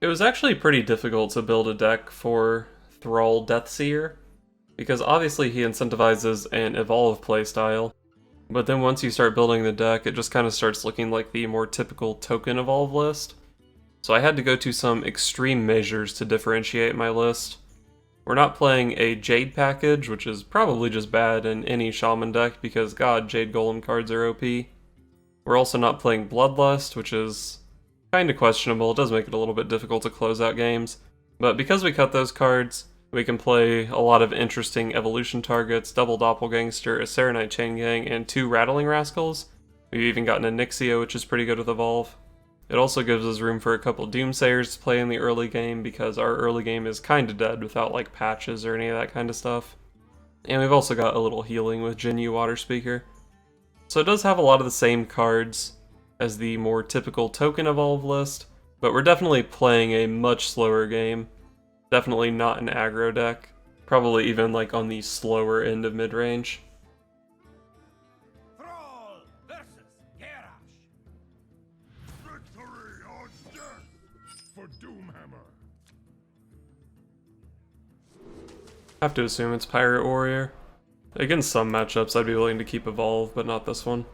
It was actually pretty difficult to build a deck for Thrall Deathseer, because obviously he incentivizes an evolve playstyle, but then once you start building the deck, it just kind of starts looking like the more typical token evolve list. So I had to go to some extreme measures to differentiate my list. We're not playing a Jade package, which is probably just bad in any Shaman deck because god, Jade Golem cards are OP. We're also not playing Bloodlust, which is kinda questionable. It does make it a little bit difficult to close out games. But because we cut those cards, we can play a lot of interesting evolution targets, double Doppelgangster, a Serenite Chain Gang, and 2 Rattling Rascals. We've even gotten a Nixia, which is pretty good with Evolve. It also gives us room for a couple Doomsayers to play in the early game because our early game is kinda dead without like patches or any of that kind of stuff. And we've also got a little healing with Jinyu Water Speaker. So it does have a lot of the same cards as the more typical token evolve list, but we're definitely playing a much slower game. Definitely not an aggro deck. Probably even like on the slower end of mid-range. Have to assume it's Pirate Warrior. Against some matchups I'd be willing to keep Evolve, but not this one.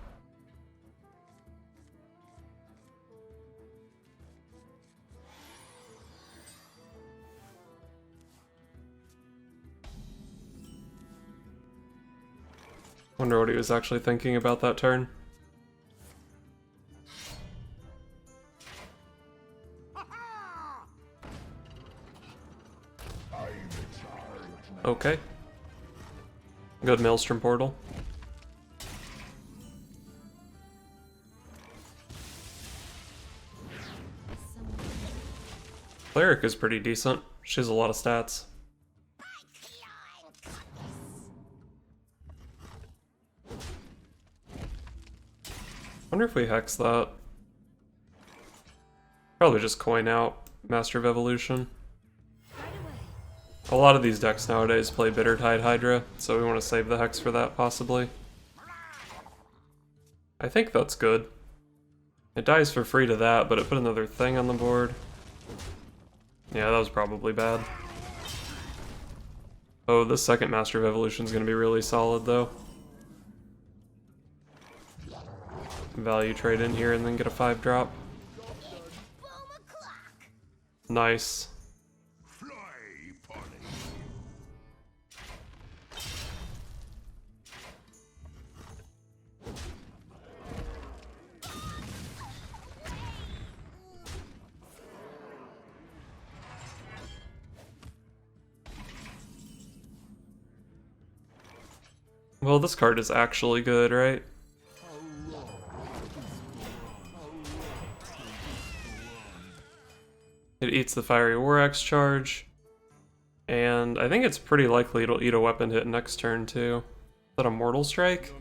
Wonder what he was actually thinking about that turn. Okay. Good Maelstrom Portal. Cleric is pretty decent. She has a lot of stats. Wonder if we hex that. Probably just coin out Master of Evolution. A lot of these decks nowadays play Bittertide Hydra, so we want to save the hex for that, possibly. I think that's good. It dies for free to that, but it put another thing on the board. Yeah, that was probably bad. Oh, this second Master of Evolution is going to be really solid, though. Value trade in here and then get a 5-drop. Nice. Well, this card is actually good, right? It eats the Fiery War Axe charge, and I think it's pretty likely it'll eat a weapon hit next turn too. Is that a Mortal Strike?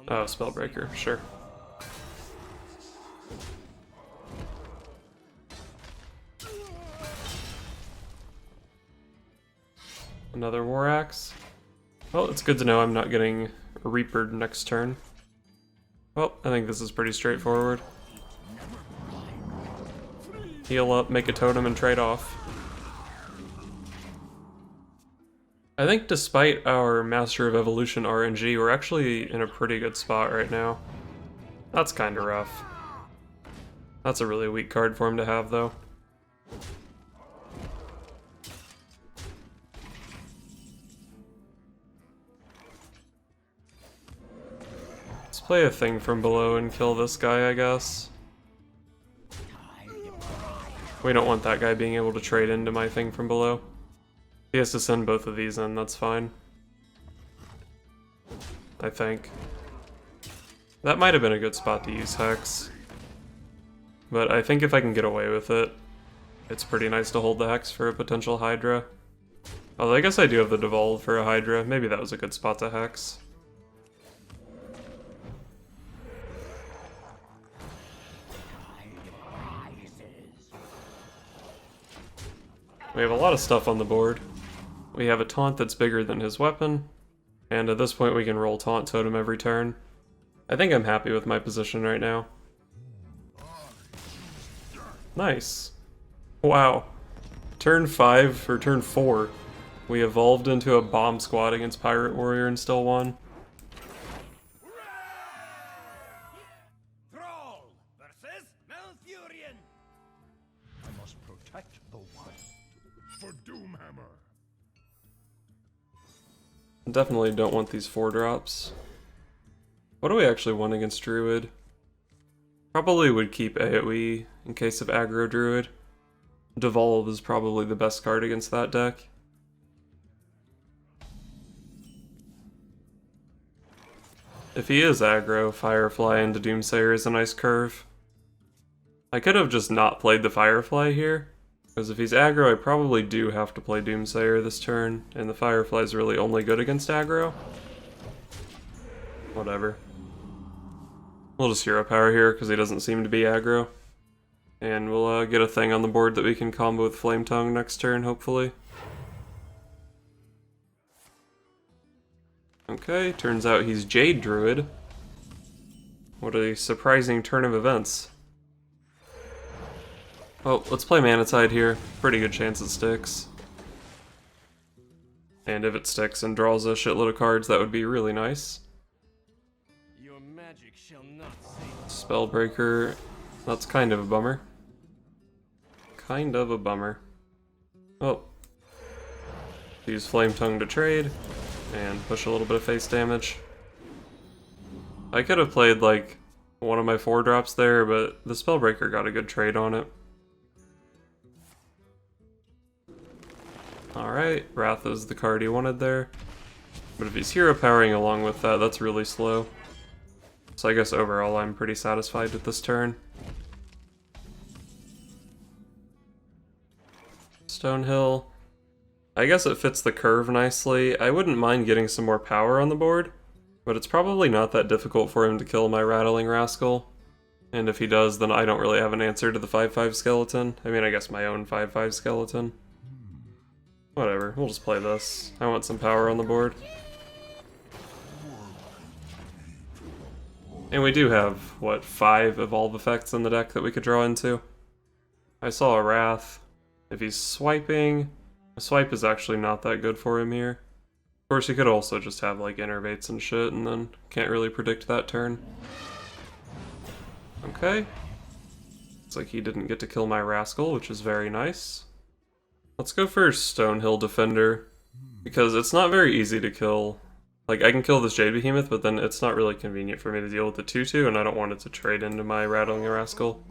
Oh, Spellbreaker, sure. Another War Axe. Well, it's good to know I'm not getting Reapered next turn. Well, I think this is pretty straightforward. Heal up, make a totem, and trade off. I think despite our Master of Evolution RNG, we're actually in a pretty good spot right now. That's kinda rough. That's a really weak card for him to have, though. Let's play a thing from below and kill this guy, I guess. We don't want that guy being able to trade into my thing from below. He has to send both of these in, that's fine. I think. That might have been a good spot to use Hex. But I think if I can get away with it, it's pretty nice to hold the Hex for a potential Hydra. Although I guess I do have the Devolve for a Hydra. Maybe that was a good spot to Hex. We have a lot of stuff on the board. We have a taunt that's bigger than his weapon, and at this point we can roll Taunt Totem every turn. I think I'm happy with my position right now. Nice. Wow. Turn 5, or turn 4, we evolved into a bomb squad against Pirate Warrior and still won. Thrall versus Malfurion. I must protect the wild. For Doomhammer. Definitely don't want these 4-drops. What do we actually want against Druid? Probably would keep AoE in case of aggro Druid. Devolve is probably the best card against that deck. If he is aggro, Firefly into Doomsayer is a nice curve. I could have just not played the Firefly here, because if he's aggro I probably do have to play Doomsayer this turn, and the Firefly is really only good against aggro. Whatever. We'll just hero power here, because he doesn't seem to be aggro. And we'll get a thing on the board that we can combo with Flame Tongue next turn, hopefully. Okay, turns out he's Jade Druid. What a surprising turn of events. Oh, let's play Manatide here. Pretty good chance it sticks. And if it sticks and draws a shitload of cards, that would be really nice. Your magic shall not save. Spellbreaker, that's kind of a bummer. Kind of a bummer. Oh. Use Flame Tongue to trade, and push a little bit of face damage. I could have played like one of my 4-drops there, but the Spellbreaker got a good trade on it. Alright, Wrath is the card he wanted there. But if he's hero powering along with that, that's really slow. So I guess overall I'm pretty satisfied with this turn. Stonehill. I guess it fits the curve nicely. I wouldn't mind getting some more power on the board, but it's probably not that difficult for him to kill my Rattling Rascal. And if he does, then I don't really have an answer to the 5/5 skeleton. I mean, I guess my own 5/5 skeleton. Whatever, we'll just play this. I want some power on the board. And we do have, what, 5 evolve effects in the deck that we could draw into. I saw a Wrath. If he's swiping, a swipe is actually not that good for him here. Of course, he could also just have like innervates and shit, and then can't really predict that turn. Okay. Looks like he didn't get to kill my Rascal, which is very nice. Let's go for Stonehill Defender, because it's not very easy to kill. Like, I can kill this Jade Behemoth, but then it's not really convenient for me to deal with the 2/2, and I don't want it to trade into my Rattling Rascal.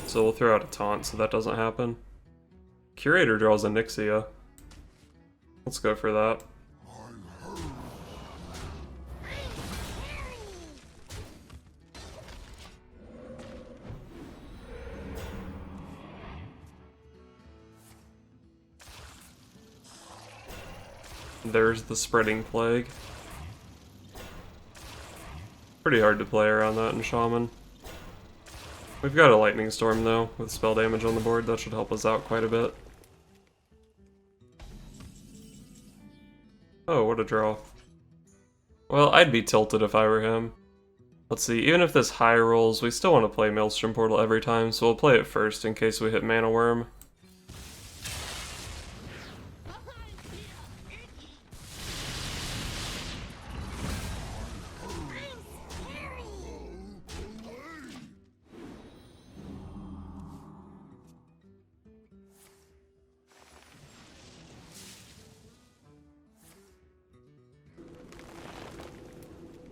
So we'll throw out a taunt so that doesn't happen. Curator draws a Nixia. Let's go for that. There's the Spreading Plague. Pretty hard to play around that in Shaman. We've got a Lightning Storm though, with spell damage on the board. That should help us out quite a bit. Oh, what a draw. Well, I'd be tilted if I were him. Let's see, even if this high rolls, we still want to play Maelstrom Portal every time, so we'll play it first in case we hit Mana Worm.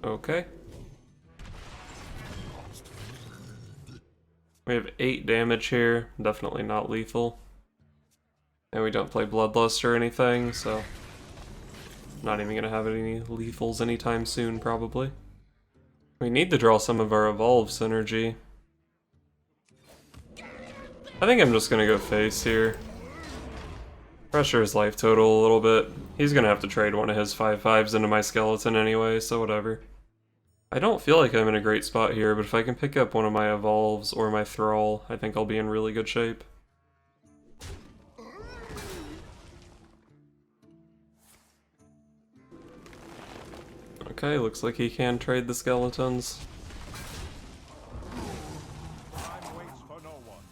Okay. We have 8 damage here, definitely not lethal. And we don't play Bloodlust or anything, so not even gonna have any lethals anytime soon, probably. We need to draw some of our Evolve synergy. I think I'm just gonna go face here. Pressure his life total a little bit. He's gonna have to trade one of his 5/5s into my skeleton anyway, so whatever. I don't feel like I'm in a great spot here, but if I can pick up one of my Evolves or my Thrall, I think I'll be in really good shape. Okay, looks like he can trade the skeletons. Time waits for no one.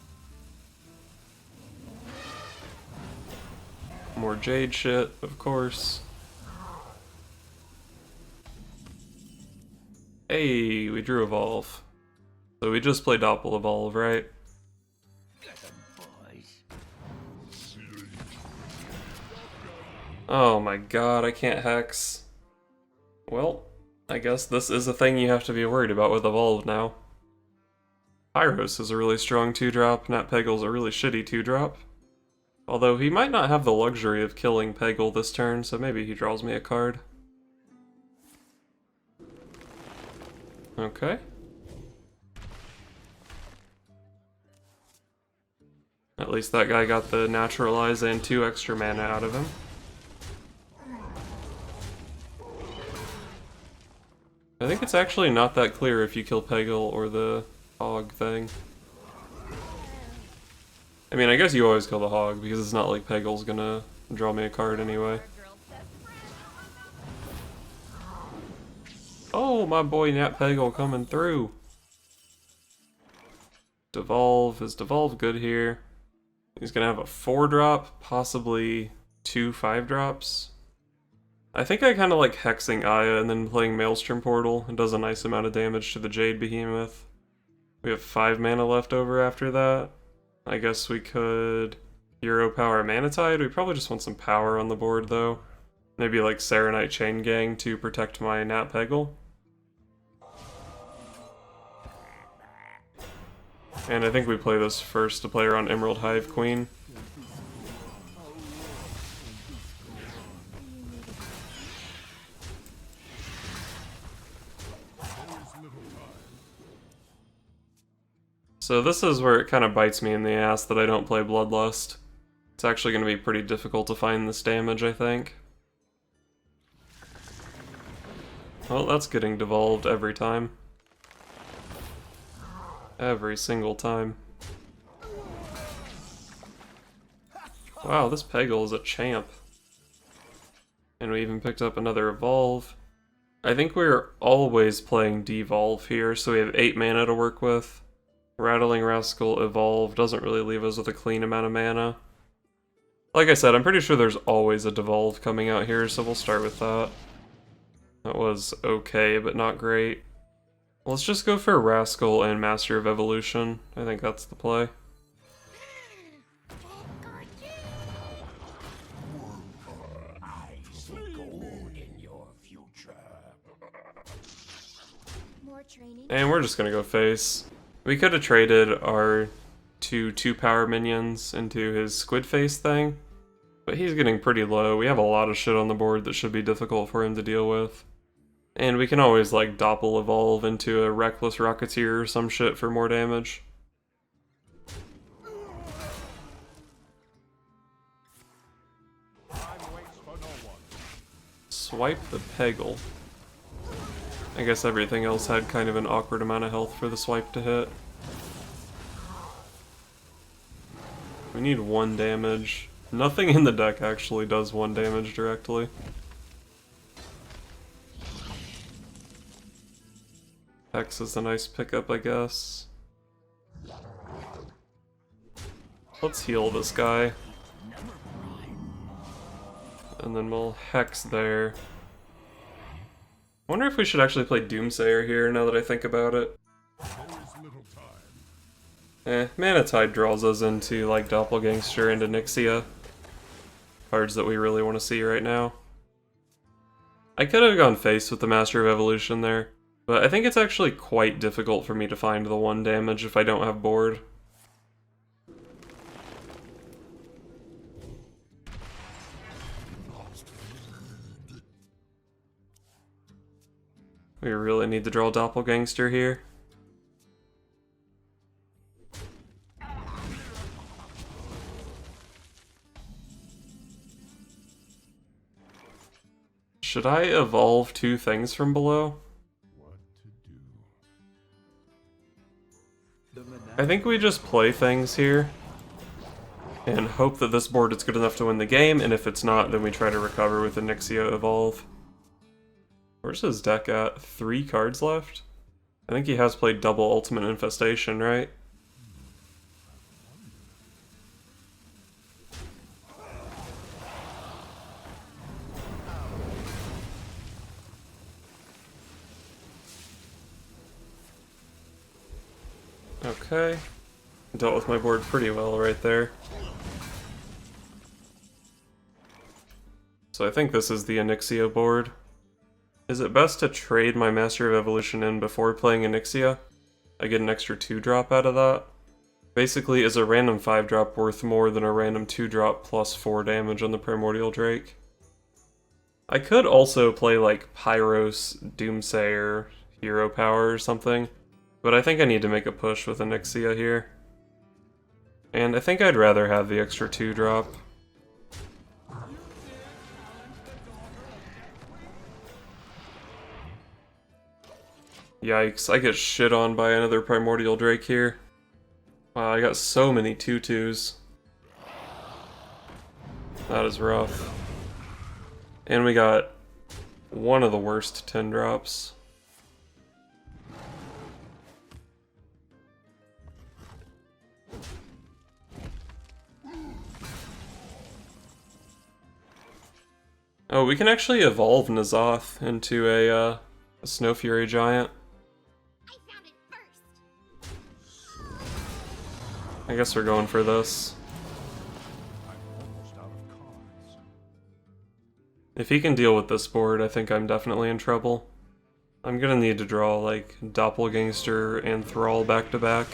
More Jade shit, of course. Hey, we drew Evolve. So we just play Doppel Evolve, right? Oh my god, I can't Hex. Well, I guess this is a thing you have to be worried about with Evolve now. Pyros is a really strong 2-drop, Nat Peggle's a really shitty 2-drop. Although he might not have the luxury of killing Peggle this turn, so maybe he draws me a card. Okay. At least that guy got the Naturalize and 2 extra mana out of him. I think it's actually not that clear if you kill Peggle or the Hog thing. I mean, I guess you always kill the Hog, because it's not like Peggle's gonna draw me a card anyway. Oh, my boy Nat Peggle coming through! Devolve. Is Devolve good here? He's gonna have a 4-drop, possibly 2 5-drops. I think I kinda like hexing Aya and then playing Maelstrom Portal. It does a nice amount of damage to the Jade Behemoth. We have 5 mana left over after that. I guess we could Hero Power Manatide. We probably just want some power on the board though. Maybe like Serenite Chain Gang to protect my Nat Peggle. And I think we play this first to play around Emerald Hive Queen. So this is where it kind of bites me in the ass that I don't play Bloodlust. It's actually going to be pretty difficult to find this damage, I think. Well, that's getting devolved every time. Every single time. Wow, this Peggle is a champ. And we even picked up another Evolve. I think we're always playing Devolve here, so we have 8 mana to work with. Rattling Rascal Evolve doesn't really leave us with a clean amount of mana. Like I said, I'm pretty sure there's always a Devolve coming out here, so we'll start with that. That was okay, but not great. Let's just go for Rascal and Master of Evolution. I think that's the play. And we're just gonna go face. We could have traded our 2 power minions into his Squid Face thing, but he's getting pretty low. We have a lot of shit on the board that should be difficult for him to deal with. And we can always like Doppel Evolve into a Reckless Rocketeer or some shit for more damage. Swipe the Peggle. I guess everything else had kind of an awkward amount of health for the swipe to hit. We need 1 damage. Nothing in the deck actually does 1 damage directly. Hex is a nice pickup, I guess. Let's heal this guy. And then we'll Hex there. I wonder if we should actually play Doomsayer here, now that I think about it. Manatide draws us into, like, Doppelgangster and Onyxia. Cards that we really want to see right now. I could have gone face with the Master of Evolution there, but I think it's actually quite difficult for me to find the 1 damage if I don't have board. We really need to draw Doppelgangster here. Should I evolve 2 things from below? I think we just play things here and hope that this board is good enough to win the game, and if it's not, then we try to recover with Onyxia Evolve. Where's his deck at? 3 cards left? I think he has played double Ultimate Infestation, right? Okay. Dealt with my board pretty well right there. So I think this is the Onyxia board. Is it best to trade my Master of Evolution in before playing Onyxia? I get an extra 2-drop out of that. Basically, is a random 5-drop worth more than a random 2-drop plus 4 damage on the Primordial Drake? I could also play like Pyros, Doomsayer, Hero Power or something, but I think I need to make a push with Onyxia here. And I think I'd rather have the extra 2-drop. Yikes, I get shit on by another Primordial Drake here. Wow, I got so many 2/2s. That is rough. And we got one of the worst 10-drops. Oh, we can actually evolve N'Zoth into a Snow Fury Giant. I guess we're going for this. If he can deal with this board, I think I'm definitely in trouble. I'm gonna need to draw like Doppelgangster and Thrall back to back.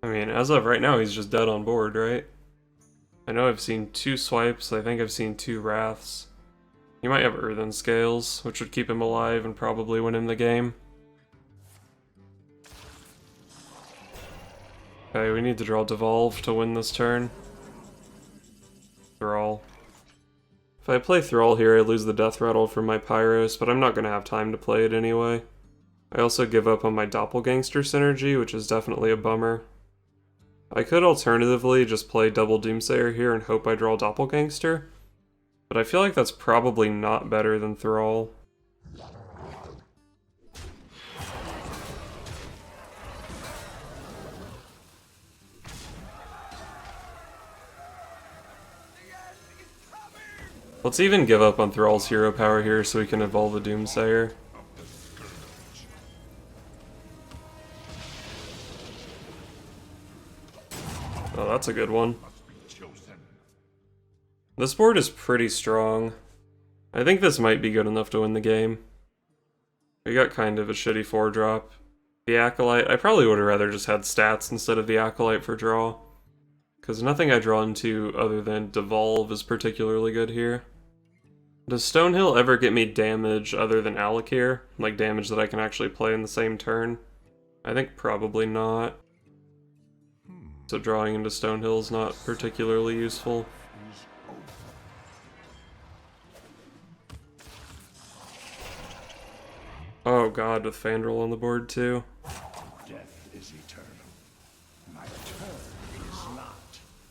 I mean, as of right now, he's just dead on board, right? I know I've seen 2 swipes, I think I've seen 2 wraths. He might have Earthen Scales, which would keep him alive and probably win him the game. Okay, we need to draw Devolve to win this turn. Thrall. If I play Thrall here, I lose the Death Rattle from my Pyros, but I'm not going to have time to play it anyway. I also give up on my Doppelgangster synergy, which is definitely a bummer. I could alternatively just play double Doomsayer here and hope I draw Doppelgangster, but I feel like that's probably not better than Thrall. Let's even give up on Thrall's hero power here so we can evolve a Doomsayer. Oh, that's a good one. This board is pretty strong. I think this might be good enough to win the game. We got kind of a shitty 4-drop. The Acolyte, I probably would have rather just had stats instead of the Acolyte for draw. Because nothing I draw into other than Devolve is particularly good here. Does Stonehill ever get me damage other than Alakir? Like damage that I can actually play in the same turn? I think probably not. So drawing into Stonehill is not particularly useful. Oh god, with Fandral on the board too. Death is eternal. My turn is not.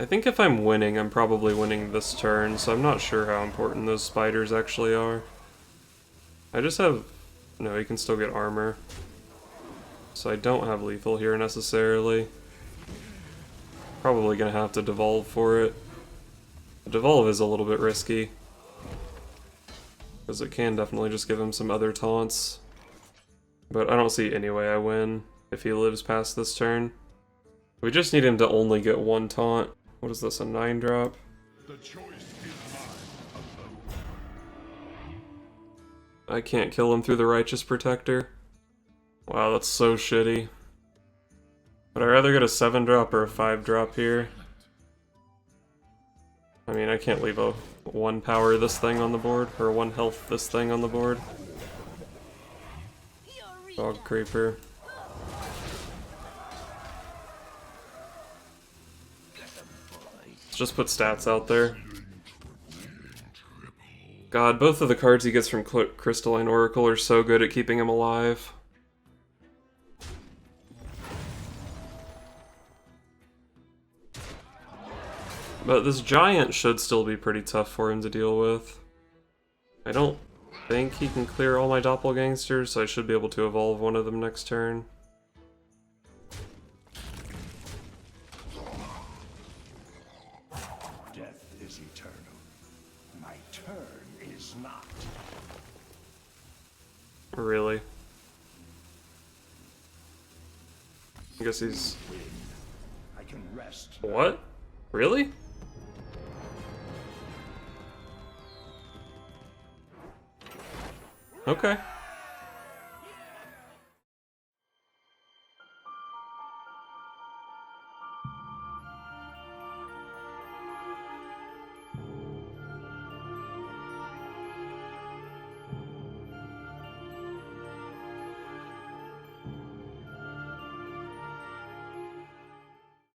I think if I'm winning, I'm probably winning this turn, so I'm not sure how important those spiders actually are. I just have... no, he can still get armor. So I don't have lethal here necessarily. Probably gonna have to devolve for it. Devolve is a little bit risky, because it can definitely just give him some other taunts. But I don't see any way I win if he lives past this turn. We just need him to only get 1 taunt. What is this, a 9-drop? The choice is mine. I can't kill him through the Righteous Protector. Wow, that's so shitty. Would I rather get a 7-drop or a 5-drop here? I mean, I can't leave a 1 power this thing on the board, or 1 health this thing on the board. Dog Creeper. Let's just put stats out there. God, both of the cards he gets from Crystalline Oracle are so good at keeping him alive. But this giant should still be pretty tough for him to deal with. I don't think he can clear all my doppelgangsters, so I should be able to evolve one of them next turn. Death is eternal. My turn is not. Really? I guess he's... Win. I can rest. What? Really? Okay.